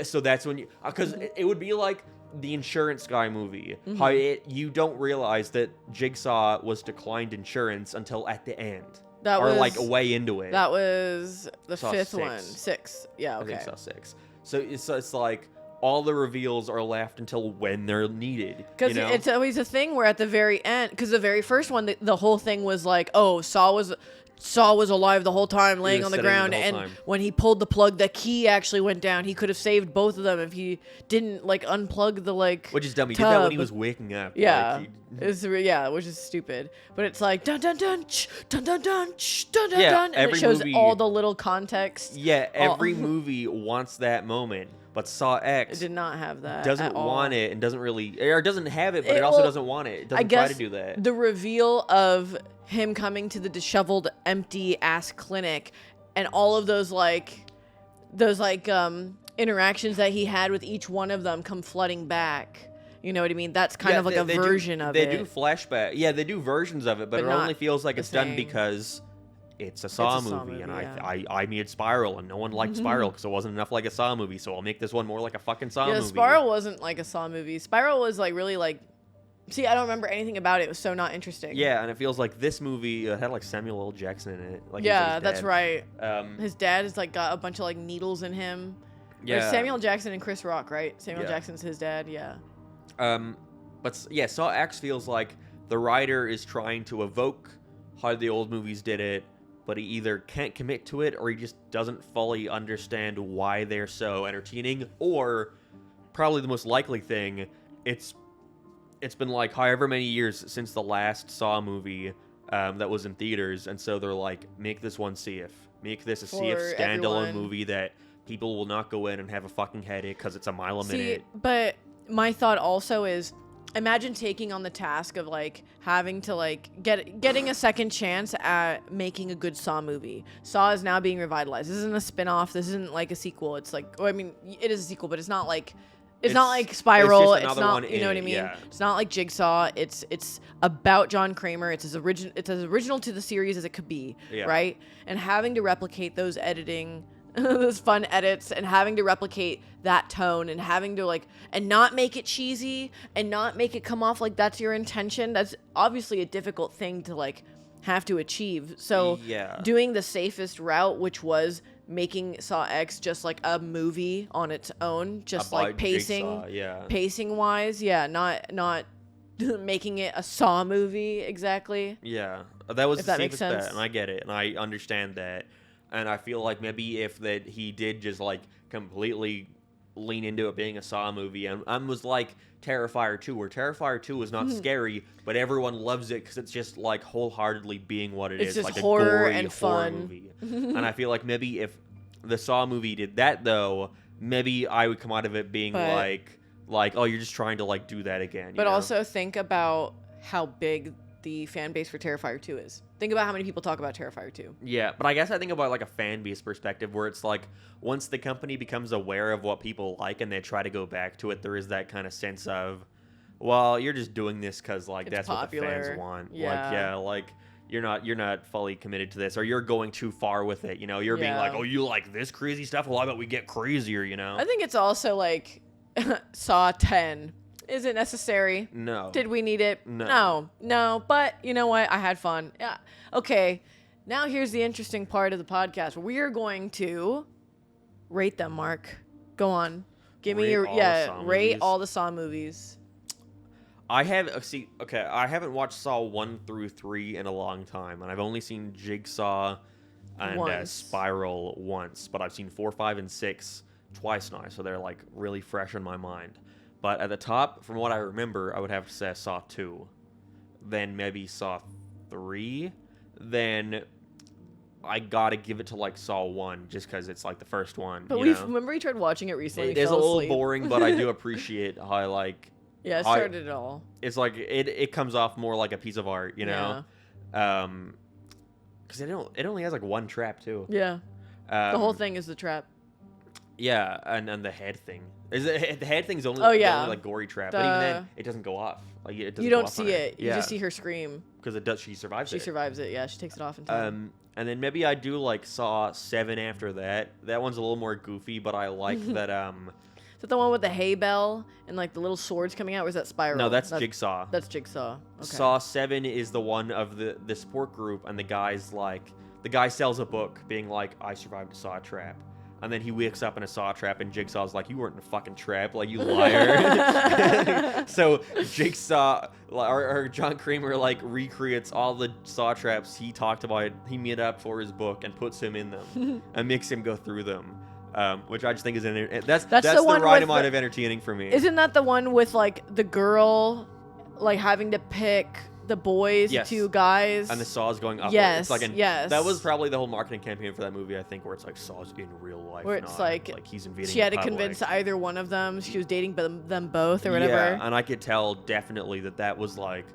So that's when because it would be like the Insurance Guy movie, how you don't realize that Jigsaw was declined insurance until at the end. Like way into it. That was the Saw fifth 6. one. 6. Yeah, okay. I think Saw 6. So it's like all the reveals are left until when they're needed. Because it's always a thing where at the very end, because the very first one, the whole thing was like, oh, Saw was alive the whole time, laying on the ground, and when he pulled the plug, the key actually went down. He could have saved both of them if he didn't like unplug the like. Which is dumb. He tub. did that when he was waking up. Yeah, which is stupid. But it's like dun dun dun dun dun dun dun dun dun, and it shows all the little context. Yeah, every movie wants that moment. But Saw X did not have that. Doesn't want it and doesn't really, or doesn't have it, but it also doesn't want it. It doesn't try to do that. The reveal of him coming to the disheveled, empty ass clinic, and all of those interactions that he had with each one of them come flooding back. You know what I mean? That's kind of like a version of it. They do flashback. Yeah, they do versions of it, but it only feels like it's done because it's a Saw movie, and I made Spiral, and no one liked Spiral because it wasn't enough like a Saw movie, so I'll make this one more like a fucking Saw movie. Yeah, Spiral wasn't like a Saw movie. Spiral was like really like... See, I don't remember anything about it. It was so not interesting. Yeah, and it feels like this movie had like Samuel L. Jackson in it. Like that's right. His dad has like got a bunch of like needles in him. Yeah. There's Samuel Jackson and Chris Rock, right? Samuel Jackson's his dad, yeah. But yeah, Saw X feels like the writer is trying to evoke how the old movies did it, but he either can't commit to it or he just doesn't fully understand why they're so entertaining, or probably the most likely thing, it's been like however many years since the last Saw movie that was in theaters, and so they're like, make this one CF. Make this a CF standalone movie that people will not go in and have a fucking headache because it's a mile a minute. But my thought also is, imagine taking on the task of like having to like getting a second chance at making a good Saw movie. Saw is now being revitalized. This isn't a spin-off. This isn't like a sequel. It's like, I mean, it is a sequel, but it's not like not like Spiral. It's not, you know what I mean? Yeah. It's not like Jigsaw. It's about John Kramer. It's as original to the series as it could be, right? And having to replicate those editing, those fun edits, and having to replicate that tone, and having to like, and not make it cheesy, and not make it come off like that's your intention. That's obviously a difficult thing to like have to achieve. So doing the safest route, which was making Saw X just like a movie on its own, just like pacing wise, not making it a Saw movie exactly. Yeah, that was if the that makes safest sense. bet, and I get it, and I understand that, and I feel like maybe if that he did just like completely lean into it being a Saw movie, and was like Terrifier 2, where Terrifier 2 is not scary, but everyone loves it because it's just like wholeheartedly being what it is, just like a horror gory and horror fun movie. And I feel like maybe if the Saw movie did that, though, maybe I would come out of it being like, oh, you're just trying to like do that again. But also think about how big the fan base for Terrifier 2 is. Think about how many people talk about Terrifier 2. Yeah, but I guess I think about like a fan base perspective where it's like once the company becomes aware of what people like and they try to go back to it, there is that kind of sense of, well, you're just doing this because like It's that's popular. what the fans want. Yeah. Like you're not fully committed to this, or you're going too far with it. You know, you're being like, oh, you like this crazy stuff? Well, I bet we get crazier. You know. I think it's also like Saw 10. Is it necessary? No. Did we need it? No. No. But you know what? I had fun. Yeah. Okay. Now here's the interesting part of the podcast. We are going to rate them, Mark. Go on. Give me your rate all the Saw movies. I have I haven't watched Saw 1 through 3 in a long time, and I've only seen Jigsaw and Spiral once, but I've seen 4, 5, and 6 twice now, so they're like really fresh in my mind. But at the top, from what I remember, I would have to say Saw 2, then maybe Saw 3, then I gotta give it to like Saw 1 just because it's like the first one. But remember we tried watching it recently. It is a little boring, but I do appreciate how I like. Yeah, it started it all. It's like it comes off more like a piece of art, you know. Because it only has like one trap too. Yeah. The whole thing is the trap. Yeah, and the head thing. The head thing's only, the only like gory trap, but even then it doesn't go off. Like it doesn't. You go don't off see on it. You just see her scream. Because it does. She survives it. She survives it. Yeah, she takes it off in time. And then maybe I do like Saw 7 after that. That one's a little more goofy, but I like that. Is that the one with the hay bell and like the little swords coming out? Or is that Spiral? No, that's Jigsaw. That's Jigsaw. Okay. Saw 7 is the one of the support group, and the guy sells a book being like, I survived a Saw trap. And then he wakes up in a Saw trap, and Jigsaw's like, you weren't in a fucking trap, like, you liar. So Jigsaw, or John Kramer, like, recreates all the Saw traps he talked about, he made up for his book, and puts him in them, and makes him go through them. Which I just think is that's the right amount of entertaining for me. Isn't that the one with like the girl, like having to pick the boys, yes. 2 guys, and the Saws going up? Yes, it's like yes. That was probably the whole marketing campaign for that movie. I think where it's like Saws in real life, where it's like he's invading. She had to convince either one of them. She was dating them both or whatever. Yeah, and I could tell definitely that was like.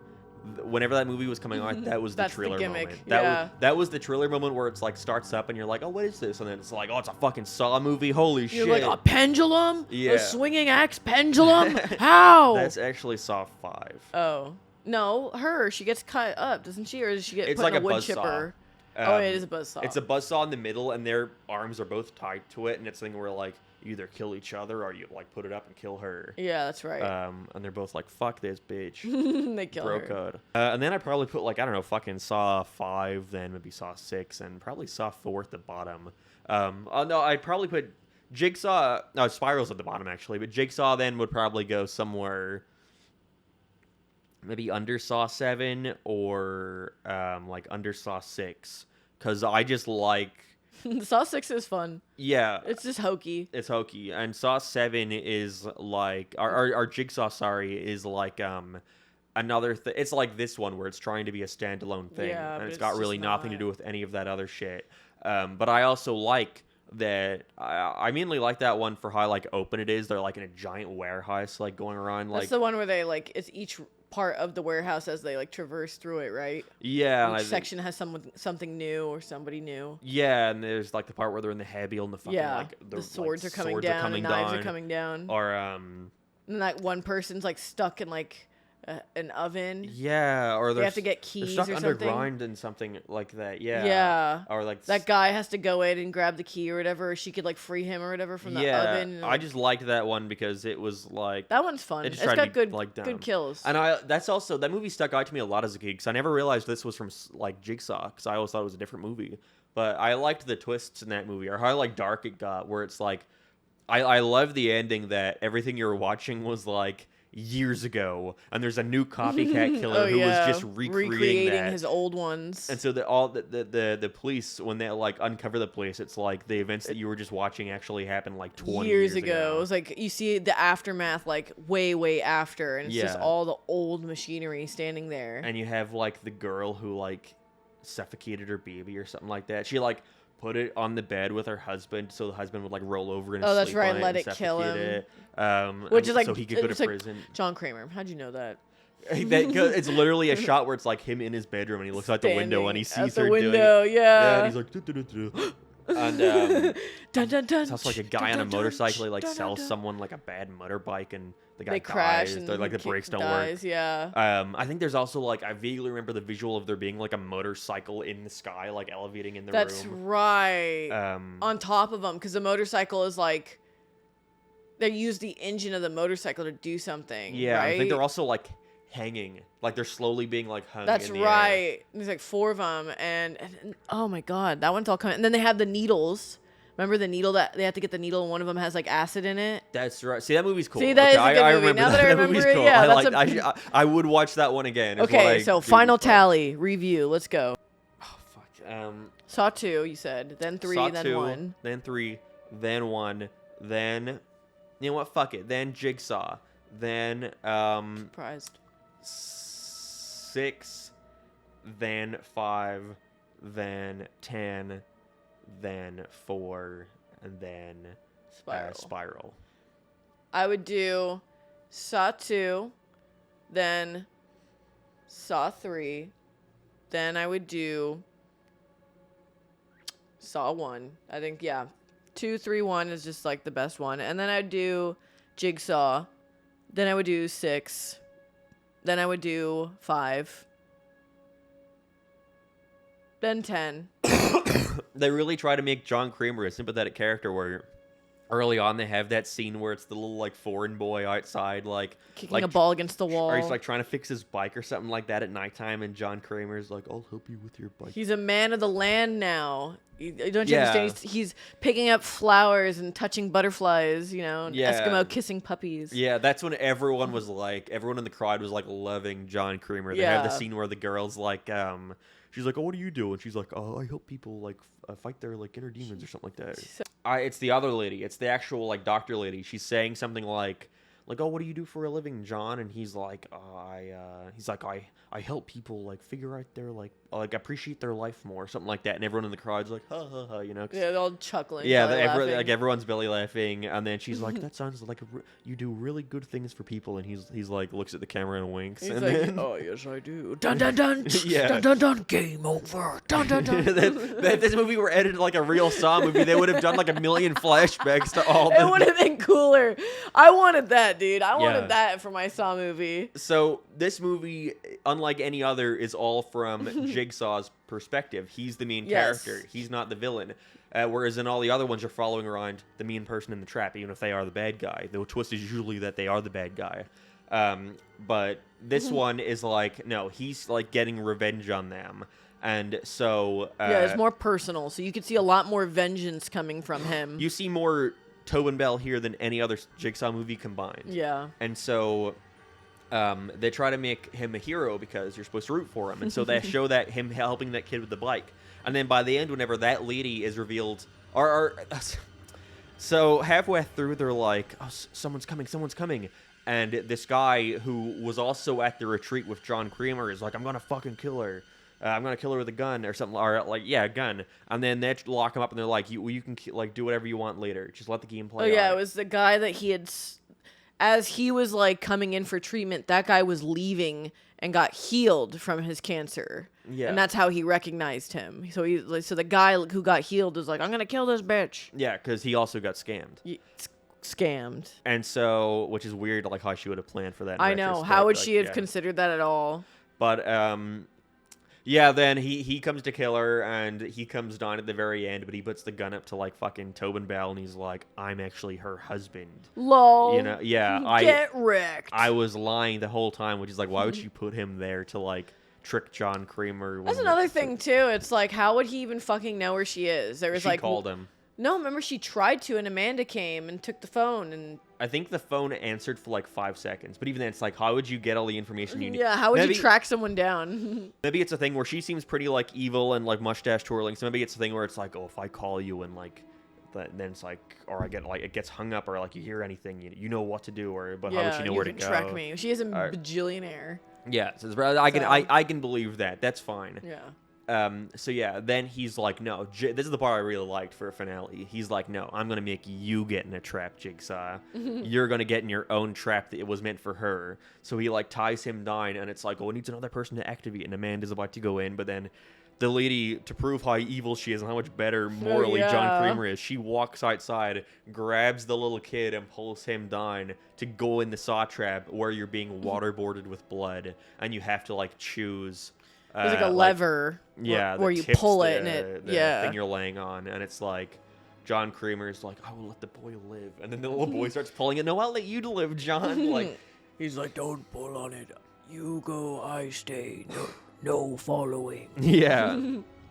Whenever that movie was coming out, that was the Triller moment. That was the Triller moment where it's like starts up and you're like, oh, what is this? And then it's like, oh, it's a fucking Saw movie. Holy shit! You're like, a pendulum? Yeah. A swinging axe pendulum? How? That's actually Saw 5. Oh no, she gets cut up, doesn't she, or does she get put in a wood chipper? Oh, it is a buzzsaw. It's a buzzsaw in the middle, and their arms are both tied to it, and it's a thing where like you either kill each other or you like put it up and kill her. Yeah, that's right. And they're both like, fuck this bitch. They kill Bro her. code. And then I probably put like, I don't know, fucking Saw 5, then maybe Saw 6, and probably Saw 4 at the bottom. No, I'd probably put Jigsaw. No, Spiral's at the bottom actually, but Jigsaw then would probably go somewhere. Maybe under Saw 7 or like under Saw 6. because I just like. Saw 6 is fun. Yeah, It's just hokey. it's hokey, and Saw 7 is like our Jigsaw. Sorry, is like another thing. It's like this one where it's trying to be a standalone thing, Yeah, and but it's it's got just really nothing to not. do with any of that other shit. But I also like that. I mainly like that one for how like open it is. They're like in a giant warehouse, like going around like That's the one where they like it's each part of the warehouse as they like traverse through it, right? yeah. Each I think- section has something new or somebody new. Yeah, and there's like the part where they're in the heavy and the fucking Yeah, like the like, swords are coming swords down, the knives are coming down, or and like one person's like stuck in like an oven. yeah, or They have to they're get keys stuck or something. underground and something like that. Yeah, Yeah. or like That guy has to go in and grab the key or whatever, or she could like free him or whatever from the yeah. oven. and, I like- just liked that one because it was like that one's fun. It It's just tried to got be, good like, dumb. good kills. and that's also that movie stuck out to me a lot as a kid because I never realized this was from like Jigsaw because I always thought it was a different movie. But I liked the twists in that movie or how like dark it got, where it's like I love the ending that everything you're watching was like years ago, and there's a new copycat killer who was just recreating that. his old ones. And so the police, when they like uncover the place, it's like the events that you were just watching actually happened like 20 years ago. It was like you see the aftermath like way after, and it's just Yeah. all the old machinery standing there. And you have like the girl who like suffocated her baby or something like that. She like put it on the bed with her husband so the husband would like roll over and Oh, that's sleep right, on let and it kill suffocate him. it. Which and is like so he could go to it's like prison. John Kramer. How'd you know that? It's literally a shot where it's like him in his bedroom and he looks out the window and he Standing sees out her the doing window, it. yeah. And he's like "Do-do-do-do." And Dun, dun, dun, it's also like a guy on a motorcycle. He like sells someone like a bad motorbike, and the guy They crash dies. and They're, like the he brakes don't dies, work. Yeah. I think there's also like I vaguely remember the visual of there being like a motorcycle in the sky, like elevating in the That's room. right. On top of them, because the motorcycle is like they use the engine of the motorcycle to do something. Yeah, right? I think they're also like hanging, like they're slowly being like hung. That's in the air. right. There's like 4 of them, and oh my god, that one's all coming. And then they have the needles. Remember the needle that they have to get the needle, and one of them has like acid in it. That's right. See, that movie's cool. See, that is a good I movie. remember Now that I That remember movie's it, cool. yeah, I that's like. I would watch that one again. is what Okay, I so do final like. tally review. Let's go. Oh fuck. Saw 2, you said. Then 3, Saw then 2, 1. then 3, then 1, then you know what? Fuck it. Then Jigsaw, then Surprised. 6, then 5, then 10, then 4, and then Spiral. I would do Saw 2, then Saw 3, then I would do Saw 1. I think, yeah. 2, 3, 1 is just like the best one. And then I'd do Jigsaw. Then I would do 6. Then I would do 5. Then 10. They really try to make John Kramer a sympathetic character where early on they have that scene where it's the little like foreign boy outside like Kicking a ball against the wall. or he's like trying to fix his bike or something like that at nighttime, and John Kramer's like, I'll help you with your bike. He's a man of the land now. Don't you Yeah. understand? He's picking up flowers and touching butterflies, and Yeah. Eskimo kissing puppies. Yeah, that's when everyone was like, everyone in the crowd was like loving John Kramer. They have the Yeah. scene where the girl's like, she's like, oh, what do you do? And she's like, oh, I help people like fight their like inner demons or something like that. So- It's the other lady. It's the actual like doctor lady. She's saying something like, oh, what do you do for a living, John? And he's like, I help people like figure out their like appreciate their life more, something like that. And everyone in the crowd's like, ha ha ha, 'cause- Yeah, they're all chuckling. yeah, belly laughing. like everyone's belly laughing, and then she's like, "That sounds like you do really good things for people." And he's like, looks at the camera and winks. He's and like, then, oh yes, I do. Dun dun dun. Yeah. Dun dun dun. Game over. Dun dun dun. if this movie were edited like a real Saw movie, they would have done like a million flashbacks to all. It would have been cooler. I wanted that, dude. I wanted Yeah. that for my Saw movie. So this movie, unlike any other, is all from Jigsaw's perspective. He's the main Yes. character. He's not the villain. Whereas in all the other ones, you're following around the mean person in the trap, even if they are the bad guy. The twist is usually that they are the bad guy. But this one is like, no, he's like getting revenge on them. And so... Yeah, it's more personal, so you could see a lot more vengeance coming from him. You see more Tobin Bell here than any other Jigsaw movie combined. Yeah. And so they try to make him a hero because you're supposed to root for him, and so they show that him helping that kid with the bike, and then by the end, whenever that lady is revealed, so halfway through, they're like, "Oh, someone's coming," and this guy who was also at the retreat with John Kramer is like, "I'm gonna fucking kill her. I'm gonna kill her with a gun or something, or like a gun." And then they lock him up, and they're like, "You can like do whatever you want later. Just let the game play." Oh yeah, out. it was the guy that he had. As he was like coming in for treatment, that guy was leaving and got healed from his cancer. Yeah. And that's how he recognized him. So so the guy who got healed was like, "I'm gonna kill this bitch." Yeah, because he also got scammed. Scammed. And so, which is weird, like how she would have planned for that. In I know. retrospect, How would like, she have yeah. considered that at all? But yeah, then he comes to kill her, and he comes down at the very end, but he puts the gun up to like fucking Tobin Bell, and he's like, "I'm actually her husband." Lol. You know? Yeah. Get wrecked. I was lying the whole time, which is like, why would you put him there to like trick John Kramer? That's another thing too. It's like, how would he even fucking know where she is? There was She like called him. No, remember she tried to, and Amanda came and took the phone, and I think the phone answered for like 5 seconds, but even then, it's like, how would you get all the information you need? yeah, how would Maybe- you track someone down? Maybe it's a thing where she seems pretty like evil and like mustache twirling. So maybe it's a thing where it's like, oh, if I call you and like, then it's like, or I get like it gets hung up, or like you hear anything, you know what to do, or but how would she know you where to can go? track me. She is a Alright. bajillionaire. Yeah, so I can believe that. That's fine. Yeah. So yeah, then he's like, no, this is the part I really liked for a finale. He's like, no, I'm going to make you get in a trap, Jigsaw. You're going to get in your own trap that it was meant for her. So he like ties him down, and it's like, oh, it needs another person to activate, and Amanda's about to go in, but then the lady, to prove how evil she is and how much better morally John Kramer is, she walks outside, grabs the little kid, and pulls him down to go in the saw trap where you're being waterboarded with blood, and you have to like choose. There's like a lever where you tips pull it, and the thing you're laying on, and it's like John Kramer's like, I will let the boy live, and then the little boy starts pulling it. No, I'll let you live, John. Like He's like, don't pull on it. You go, I stay. No following. yeah.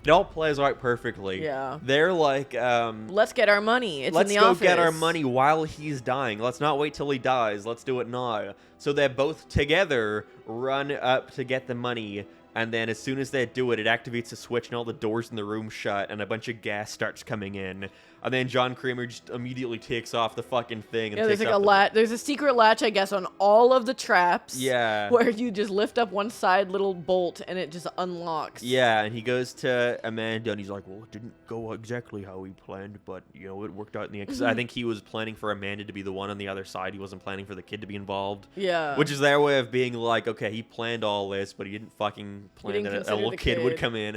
It all plays out perfectly. Yeah. They're like, let's get our money. It's let's in the go office. get our money while he's dying. Let's not wait till he dies. Let's do it now. So they both together run up to get the money. And then as soon as they do it, it activates a switch and all the doors in the room shut and a bunch of gas starts coming in. And then John Kramer just immediately takes off the fucking thing. And Yeah, there's takes like off a latch. There's a secret latch, I guess, on all of the traps. Yeah. Where you just lift up one side little bolt and it just unlocks. Yeah, and he goes to Amanda and he's like, well, it didn't go exactly how we planned, but, you know, it worked out in the end. 'Cause I think he was planning for Amanda to be the one on the other side. He wasn't planning for the kid to be involved. Yeah. Which is their way of being like, okay, he planned all this, but he didn't fucking plan didn't that a consider little the kid would kid. come in,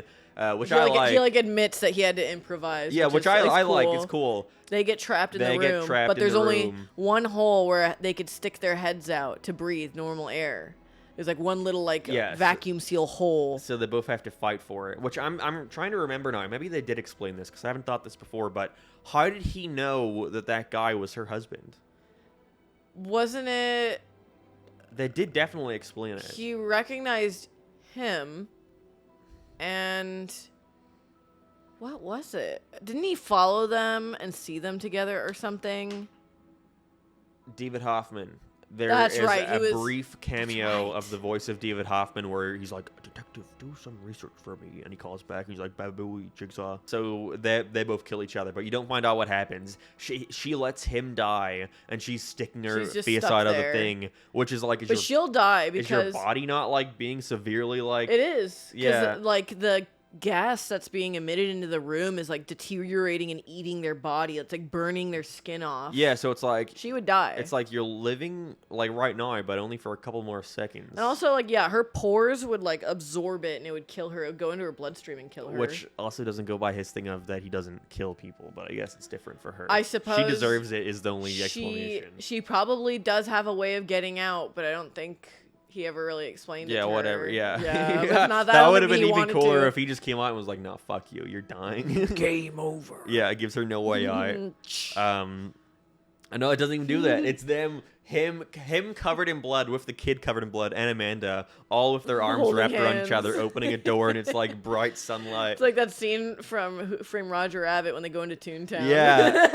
which he I like, like. He like admits that he had to improvise. Yeah, which is, I cool. like. It's cool. They get trapped in They the get room, trapped but in there's the only room. one hole where they could stick their heads out to breathe normal air. There's like one little like vacuum seal hole. So they both have to fight for it, which I'm trying to remember now. Maybe they did explain this because I haven't thought this before. But how did he know that guy was her husband? Wasn't it? They did definitely explain it. He recognized him, and what was it? Didn't he follow them and see them together or something? David Hoffman. There That's is right, he a was- brief cameo right. of the voice of David Hoffman where he's like, detective, do some research for me. And he calls back and he's like, babooey, Jigsaw. So they both kill each other, but you don't find out what happens. She lets him die, and she's sticking her She's just face stuck out of the there. thing, which is like, But she'll die is your because body not like being severely like... it is. 'Cause, Yeah. like the gas that's being emitted into the room is like deteriorating and eating their body. It's like burning their skin off. Yeah, so it's like... She would die. It's like you're living like right now, but only for a couple more seconds. And also, like, yeah, her pores would, like, absorb it, and it would kill her. It would go into her bloodstream and kill her. Which also doesn't go by his thing of that he doesn't kill people, but I guess it's different for her. I suppose she deserves it is the only explanation. She probably does have a way of getting out, but I don't think he ever really explained it Yeah, to whatever. her. Yeah, Yeah, it was not that. that would have been he even wanted cooler to. if he just came out and was like, "No, fuck you, you're dying." Game over. Yeah, it gives her no way out. I know it doesn't even do that. It's them him covered in blood with the kid covered in blood and Amanda all with their arms Holding wrapped around hands. each other, opening a door, and it's like bright sunlight. It's like that scene from Who Framed Roger Rabbit when they go into Toontown. Yeah,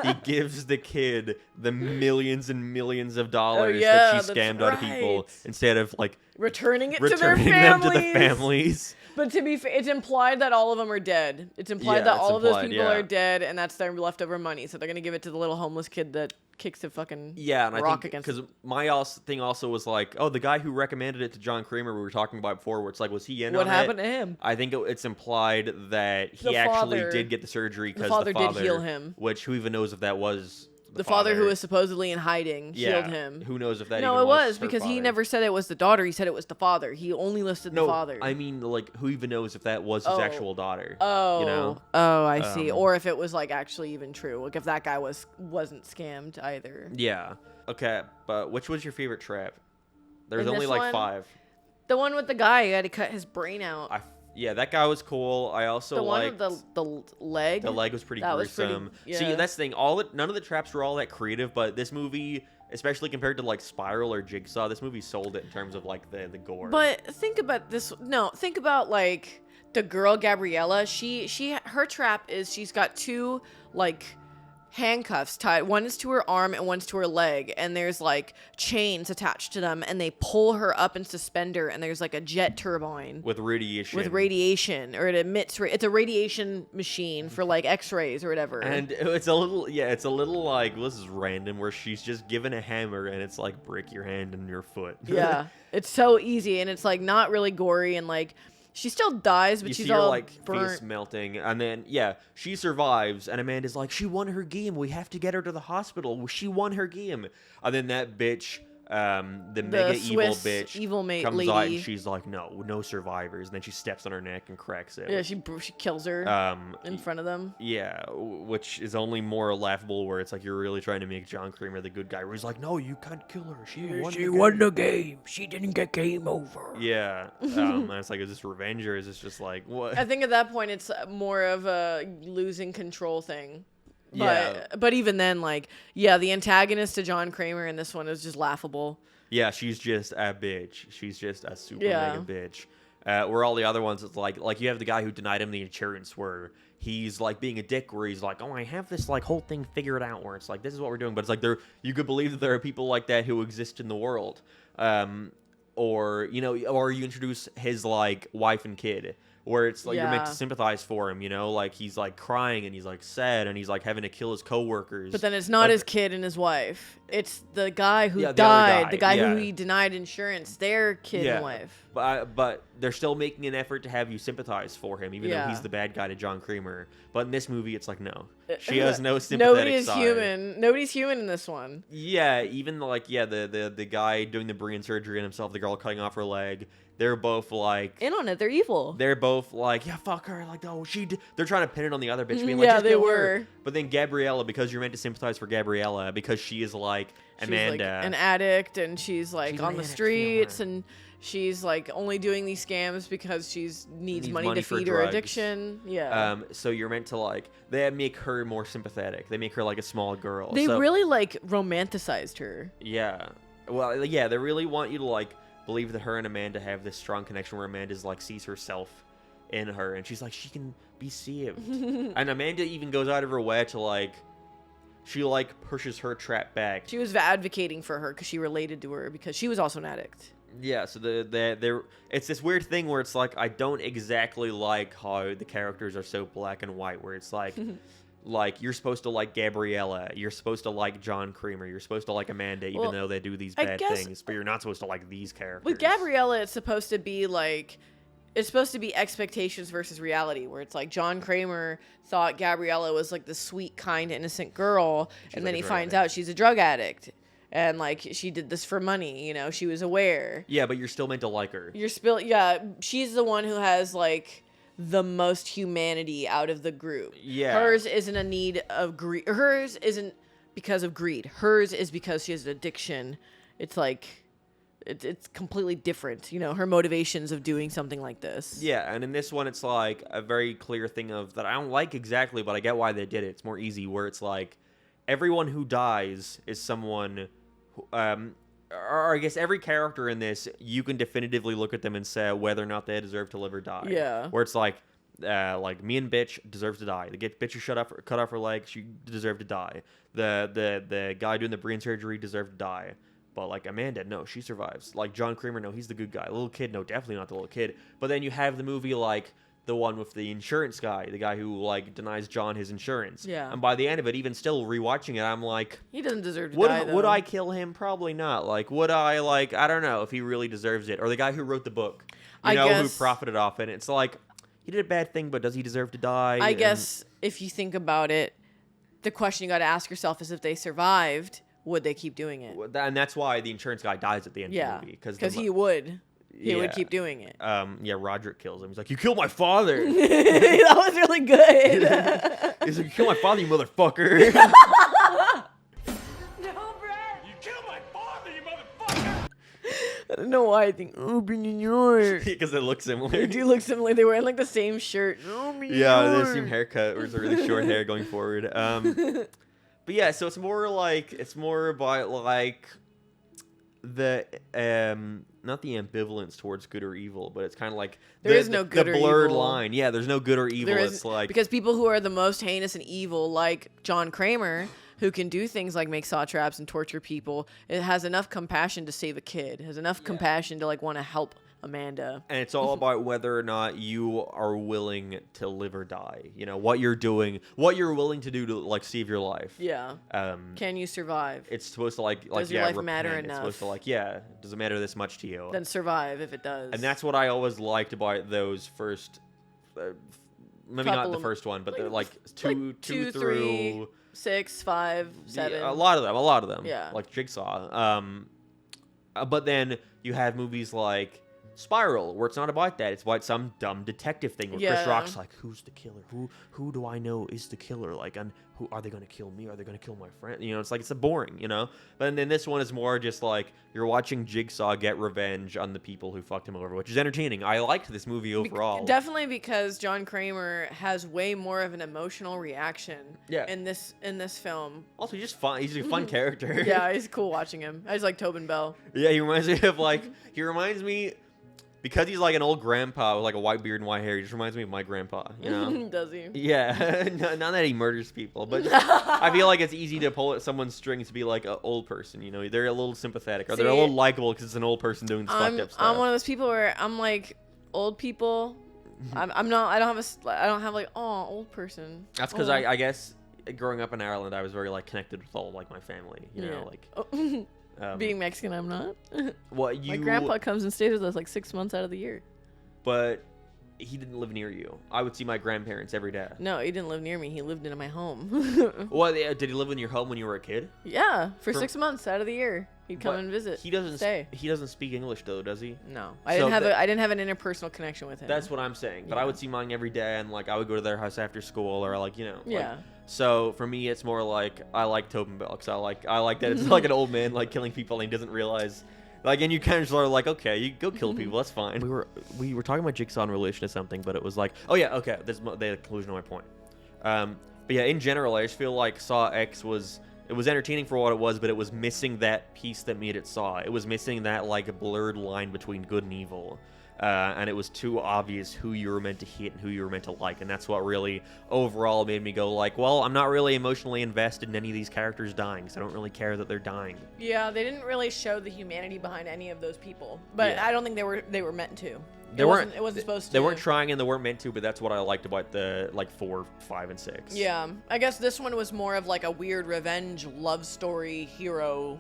and he gives the kid the millions and millions of dollars yeah, that she that's scammed out of people right. instead of like returning it returning to their them families. to the families. But to be fair, it's implied that all of them are dead. It's implied Yeah, that it's all of those implied, people yeah. are dead, and that's their leftover money. So they're gonna give it to the little homeless kid that kicks the fucking Yeah, and I rock think against. because my thing also was like, oh, the guy who recommended it to John Kramer we were talking about before, where it's like, was he in What on happened it? to him? I think it's implied that he The actually father- did get the surgery because father did heal him. Which who even knows if that was The father who was supposedly in hiding healed him. Who knows if that? No, even it was her because he father. never said it was the daughter. He said it was the father. He only listed No, the father. I mean, like, who even knows if that was his Oh. actual daughter? Oh, you know. I see. Um, Or if it was like actually even true. Like if that guy wasn't scammed either. Yeah. Okay, but which was your favorite trap? There's In only this like one? 5. The one with the guy who had to cut his brain out. Yeah, that guy was cool. I also The one liked with the leg. the leg was pretty That was pretty- gruesome. yeah. See, that's the thing. None of the traps were all that creative, but this movie, especially compared to like Spiral or Jigsaw, this movie sold it in terms of like the gore. But think about this. No, think about like the girl Gabriella. Her trap is she's got 2 like handcuffs tied. One is to her arm and one's to her leg, and there's like chains attached to them, and they pull her up in suspender, and there's like a jet turbine with radiation. or it emits. It's a radiation machine for like X-rays or whatever. And it's a little like, well, this is random, where she's just given a hammer and it's like break your hand and your foot. yeah, it's so easy, and it's like not really gory, and like she still dies, but You she's see her all like burnt. face melting, and then she survives, and Amanda's like, she won her game. We have to get her to the hospital. She won her game, and then that bitch, the mega evil Swiss bitch, evil mate comes out lady. and she's like, no survivors, and then she steps on her neck and cracks it. Yeah, she kills her in front of them. Yeah, which is only more laughable where it's like you're really trying to make John Kramer the good guy, where he's like, no, you can't kill her. She won the game. She didn't get game over. Yeah, and it's like, is this revenge or is this just like what? I think at that point it's more of a losing control thing. Yeah. But even then, like, yeah, the antagonist to John Kramer in this one is just laughable. Yeah, she's just a bitch. She's just a super Yeah. mega bitch. Where all the other ones, it's like you have the guy who denied him the insurance, where he's like being a dick, where he's like, oh, I have this like whole thing figured out, where it's like, this is what we're doing. But it's like you could believe that there are people like that who exist in the world. Or you introduce his like wife and kid, where it's like you're meant to Yeah. sympathize for him, like he's like crying and he's like sad and he's like having to kill his coworkers. But then it's not his kid and his wife. It's the guy who Yeah, the other died, guy, the guy yeah. who he denied insurance, their kid and wife. But they're still making an effort to have you sympathize for him, even though Yeah. he's the bad guy to John Kramer. But in this movie, it's like, no. She has no sympathetic Nobody is side. human. Nobody's human in this one. Yeah, even like, the guy doing the brain surgery on himself, the girl cutting off her leg, they're both like... In on it, they're evil. They're both like, yeah, fuck her. Like, oh, she did. They're trying to pin it on the other bitch, being Mhm, like, yeah, just they kill were. her. But then Gabriella, because you're meant to sympathize for Gabriella, because she is like She's Amanda. like an addict, and she's like She's on an the addict, streets, feel her. and she's like only doing these scams because she's needs money to for feed her drugs. addiction. Yeah. So you're meant to like, they make her more sympathetic. They make her like a small girl. They So- really like romanticized her. Yeah. Well, yeah, they really want you to like believe that her and Amanda have this strong connection, where Amanda's like sees herself in her, and she's like, she can be saved. And Amanda even goes out of her way to like, she like pushes her trap back. She was advocating for her because she related to her because she was also an addict. Yeah, so it's this weird thing where it's like, I don't exactly like how the characters are so black and white, where it's like like you're supposed to like Gabriella, you're supposed to like John Kramer, you're supposed to like Amanda, even Well, though they do these I bad guess- things, but you're not supposed to like these characters. With Gabriella, it's supposed to be like, it's supposed to be expectations versus reality, where it's like John Kramer thought Gabriella was like the sweet, kind, innocent girl, and like then a he drug finds addict. out she's a drug addict, and like she did this for money. She was aware. Yeah, but you're still meant to like her. She's the one who has like the most humanity out of the group. Yeah. Hers isn't a need of greed. Hers isn't because of greed. Hers is because she has an addiction. It's like, it's completely different. Her motivations of doing something like this. Yeah, and in this one, it's like a very clear thing of that I don't like exactly, but I get why they did it. It's more easy, where it's like everyone who dies is someone or I guess every character in this, you can definitively look at them and say whether or not they deserve to live or die. Yeah. Where it's like me and bitch deserves to die. The bitch who cut off her leg, she deserved to die. The guy doing the brain surgery deserved to die. But like Amanda, no, she survives. Like John Kramer, no, he's the good guy. Little kid, no, definitely not the little kid. But then you have the movie like the one with the insurance guy, the guy who like denies John his insurance. Yeah. And by the end of it, even still rewatching it, I'm like, He doesn't deserve to die, though. would I kill him? Probably not. Like, would I like? I don't know if he really deserves it. Or the guy who wrote the book, who guess, profited off it. It's like he did a bad thing, but does he deserve to die? I guess if you think about it, the question you got to ask yourself is if they survived, would they keep doing it? And that's why the insurance guy dies at the end of the movie because he would. He would Yeah. keep doing it. Roderick kills him. He's like, "You killed my father." That was really good. He's like, "You killed my father, you motherfucker." I don't know why I think open in yours. Because they look similar. They do look similar. They were in like the same shirt. Yeah, the same haircut. Or it's a really short hair going forward. But yeah, so it's more about like the not the ambivalence towards good or evil, but it's kind of like there is no good the or blurred evil. line. Yeah, there's no good or evil. It's like because people who are the most heinous and evil, like John Kramer, who can do things like make saw traps and torture people, it has enough compassion to save a kid. It has enough compassion to like want to help Amanda. And it's all about whether or not you are willing to live or die. You know, what you're doing, what you're willing to do to like save your life. Yeah. Can you survive? It's supposed to like Does your life repent. matter It's enough? supposed to like does it matter this much to you? Then survive if it does. And that's what I always liked about those first, maybe not Couple the of- first one, but the like two two, through 3, 6, 5, 7. a lot of them. Yeah. Like Jigsaw. But then you have movies like Spiral, where it's not about that. It's about some dumb detective thing where Chris Yeah. Rock's like, "Who's the killer? Who do I know is the killer? Like, and who are they going to kill me? Are they going to kill my friend?" You know, it's like it's a boring, you know. But then this one is more just like you're watching Jigsaw get revenge on the people who fucked him over, which is entertaining. I liked this movie overall. Definitely because John Kramer has way more of an emotional reaction. Yeah. In this film. Also, he's just fun. He's a fun character. Yeah, it's cool watching him. I just like Tobin Bell. Yeah, he reminds me. Because he's like an old grandpa with like a white beard and white hair, he just reminds me of my grandpa, you know? Does he? Yeah, not that he murders people, but just, I feel like it's easy to pull at someone's strings to be like an old person, you know? They're a little sympathetic, or they're a See, little likable because it's an old person doing fucked up stuff. I'm one of those people where I'm like, old people, I'm not, I don't have like, oh, old person. That's because Oh. I guess growing up in Ireland, I was very like connected with all like my family, you know? Like, Oh. Being Mexican, I'm not. My grandpa comes and stays with us like 6 months out of the year. But he didn't live near you. I would see my grandparents every day. No, he didn't live near me. He lived in my home. Well, did he live in your home when you were a kid? Yeah, for From- 6 months out of the year, he'd come But and visit. He doesn't. stay. He doesn't speak English though, does he? No, I So didn't have an interpersonal connection with him. That's what I'm saying. But I Yeah. would see mine every day, and like I would go to their house after school, or like like, Yeah. so for me, it's more like I like Tobin Bell because I like that it's like an old man like killing people and he doesn't realize. Like, and you kind of are like, okay, you go kill people, that's fine. We were talking about Jigsaw in relation to something, but it was like, oh yeah, okay, that's the conclusion of my point. But yeah, in general, I just feel like Saw X was entertaining for what it was, but it was missing that piece that made it Saw. It was missing that like blurred line between good and evil. And it was too obvious who you were meant to hate and who you were meant to like, and that's what really overall made me go like, well, I'm not really emotionally invested in any of these characters dying, so I don't really care that they're dying. Yeah, they didn't really show the humanity behind any of those people, but Yeah. I don't think they were meant to. It wasn't supposed to. They weren't trying and they weren't meant to, but that's what I liked about the like 4, 5, and 6. Yeah, I guess this one was more of like a weird revenge love story hero's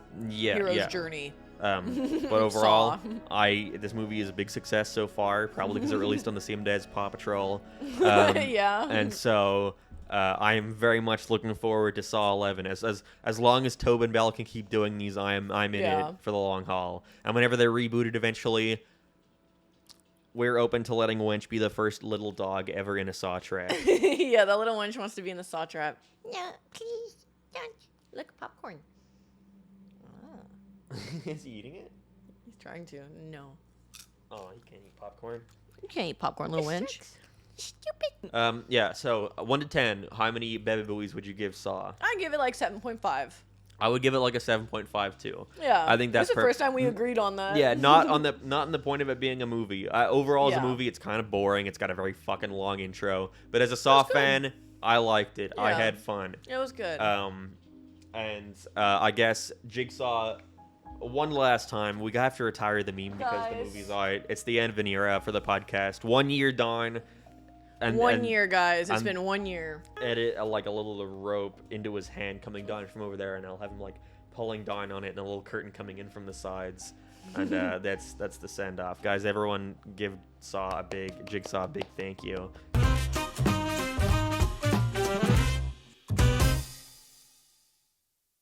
journey. But overall, this movie is a big success so far, probably because it released on the same day as Paw Patrol. Yeah. And so I am very much looking forward to Saw 11. As long as Tobin Bell can keep doing these, I'm in it for the long haul. And whenever they're rebooted eventually, we're open to letting Wench be the first little dog ever in a Saw trap. Yeah, the little one she wants to be in the saw trap. No, please don't. Look, popcorn. Is he eating it? He's trying to. No. Oh, he can't eat popcorn. You can't eat popcorn, little wench. Stupid. Yeah, so 1 to 10, how many baby booies would you give Saw? I give it like 7.5. I would give it like a 7.5 too. Yeah, I think that's the first time we agreed on that. Yeah, not in the point of it being a movie. Overall, as a Yeah. movie, it's kind of boring. It's got a very fucking long intro. But as a Saw fan, I liked it. I Yeah. had fun. It was good. And I guess Jigsaw. One last time, we have to retire the meme because the Guys. movie's out. It's the end of an era for the podcast. 1 year done. And, 1 year, guys. It's I'm- been 1 year. edit like a little rope into his hand coming down from over there, and I'll have him like pulling down on it, and a little curtain coming in from the sides, and that's the send off, guys. Everyone give Jigsaw a big thank you.